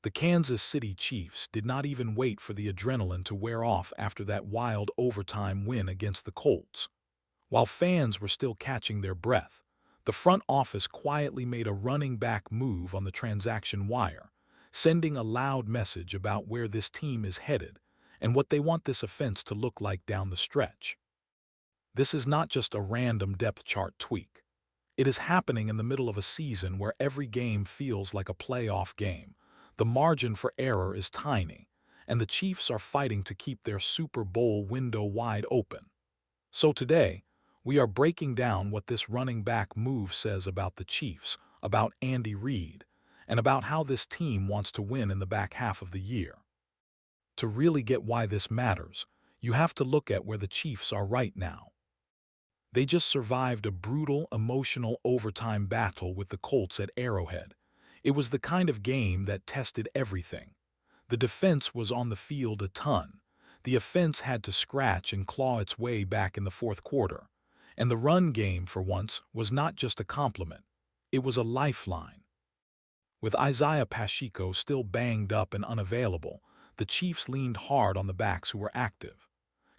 The Kansas City Chiefs did not even wait for the adrenaline to wear off after that wild overtime win against the Colts. While fans were still catching their breath, the front office quietly made a running back move on the transaction wire, sending a loud message about where this team is headed and what they want this offense to look like down the stretch. This is not just a random depth chart tweak. It is happening in the middle of a season where every game feels like a playoff game. The margin for error is tiny, and the Chiefs are fighting to keep their Super Bowl window wide open. So today, we are breaking down what this running back move says about the Chiefs, about Andy Reid, and about how this team wants to win in the back half of the year. To really get why this matters, you have to look at where the Chiefs are right now. They just survived a brutal, emotional overtime battle with the Colts at Arrowhead. It was the kind of game that tested everything. The defense was on the field a ton. The offense had to scratch and claw its way back in the fourth quarter. And the run game, for once, was not just a compliment. It was a lifeline. With Isaiah Pacheco still banged up and unavailable, the Chiefs leaned hard on the backs who were active.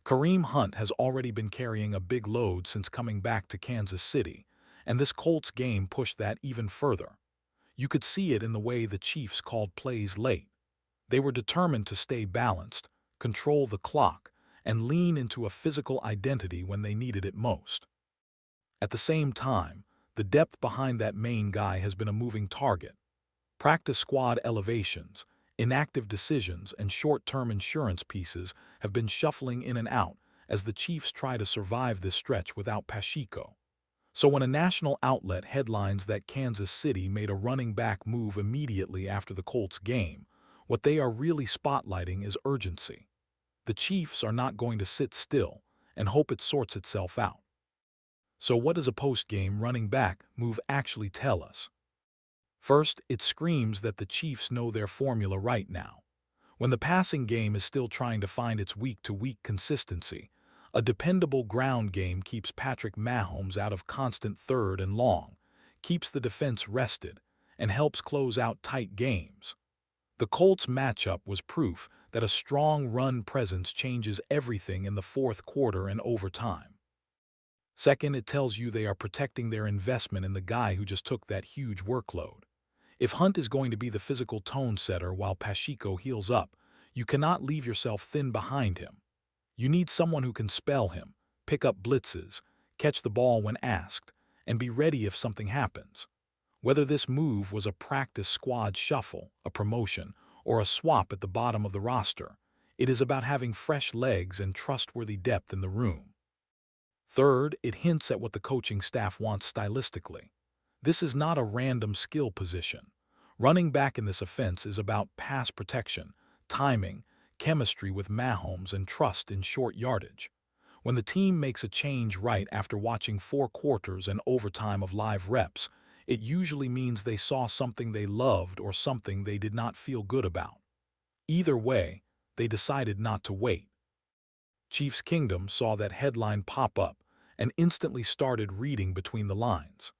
Kareem Hunt has already been carrying a big load since coming back to Kansas City, and this Colts game pushed that even further. You could see it in the way the Chiefs called plays late. They were determined to stay balanced, control the clock, and lean into a physical identity when they needed it most. At the same time, the depth behind that main guy has been a moving target. Practice squad elevations, inactive decisions, and short-term insurance pieces have been shuffling in and out as the Chiefs try to survive this stretch without Pacheco. So when a national outlet headlines that Kansas City made a running back move immediately after the Colts game, what they are really spotlighting is urgency. The Chiefs are not going to sit still and hope it sorts itself out. So what does a post-game running back move actually tell us? First, it screams that the Chiefs know their formula right now. When the passing game is still trying to find its week-to-week consistency, a dependable ground game keeps Patrick Mahomes out of constant third and long, keeps the defense rested, and helps close out tight games. The Colts matchup was proof that a strong run presence changes everything in the fourth quarter and overtime. Second, it tells you they are protecting their investment in the guy who just took that huge workload. If Hunt is going to be the physical tone setter while Pacheco heals up, you cannot leave yourself thin behind him. You need someone who can spell him, pick up blitzes, catch the ball when asked, and be ready if something happens. Whether this move was a practice squad shuffle, a promotion, or a swap at the bottom of the roster, it is about having fresh legs and trustworthy depth in the room. Third, it hints at what the coaching staff wants stylistically. This is not a random skill position. Running back in this offense is about pass protection, timing, chemistry with Mahomes, and trust in short yardage. When the team makes a change right after watching 4 quarters and overtime of live reps, it usually means they saw something they loved or something they did not feel good about. Either way, they decided not to wait. Chiefs Kingdom saw that headline pop up and instantly started reading between the lines.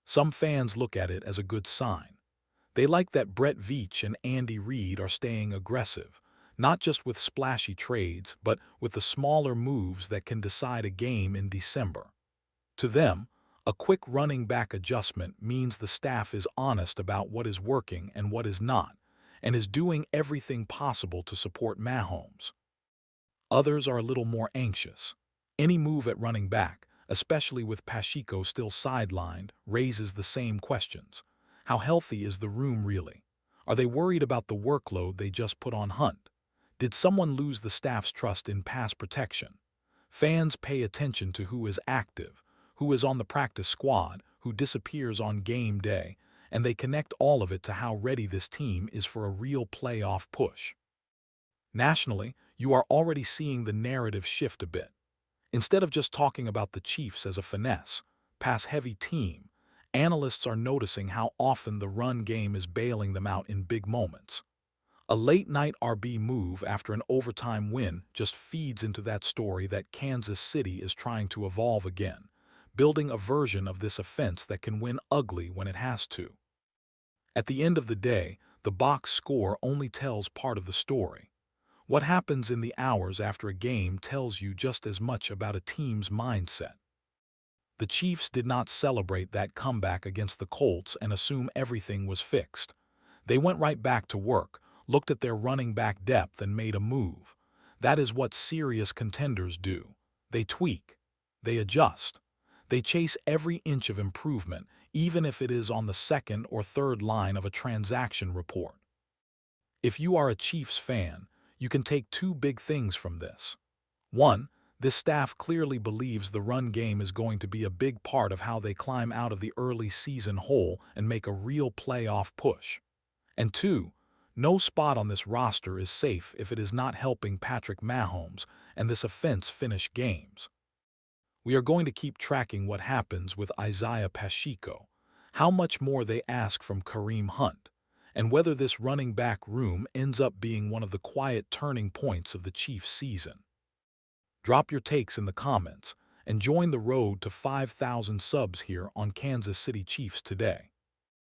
Some fans look at it as a good sign. They like that Brett Veach and Andy Reid are staying aggressive, not just with splashy trades, but with the smaller moves that can decide a game in December. To them, a quick running back adjustment means the staff is honest about what is working and what is not, and is doing everything possible to support Mahomes. Others are a little more anxious. Any move at running back, especially with Pacheco still sidelined, raises the same questions. How healthy is the room really? Are they worried about the workload they just put on Hunt? Did someone lose the staff's trust in pass protection? Fans pay attention to who is active, who is on the practice squad, who disappears on game day, and they connect all of it to how ready this team is for a real playoff push. Nationally, you are already seeing the narrative shift a bit. Instead of just talking about the Chiefs as a finesse, pass-heavy team, analysts are noticing how often the run game is bailing them out in big moments. A late-night RB move after an overtime win just feeds into that story that Kansas City is trying to evolve again, building a version of this offense that can win ugly when it has to. At the end of the day, The box score only tells part of the story. What happens in the hours after a game tells you just as much about a team's mindset. The Chiefs did not celebrate that comeback against the Colts and assume everything was fixed. They went right back to work, looked at their running back depth and made a move. That is what serious contenders do. They tweak. They adjust. They chase every inch of improvement, even if it is on the second or third line of a transaction report. If you are a Chiefs fan, you can take two big things from this. One, this staff clearly believes the run game is going to be a big part of how they climb out of the early season hole and make a real playoff push. And two, no spot on this roster is safe if it is not helping Patrick Mahomes and this offense finish games. We are going to keep tracking what happens with Isaiah Pacheco, how much more they ask from Kareem Hunt, and whether this running back room ends up being one of the quiet turning points of the Chiefs' season. Drop your takes in the comments and join the road to 5,000 subs here on Kansas City Chiefs Today.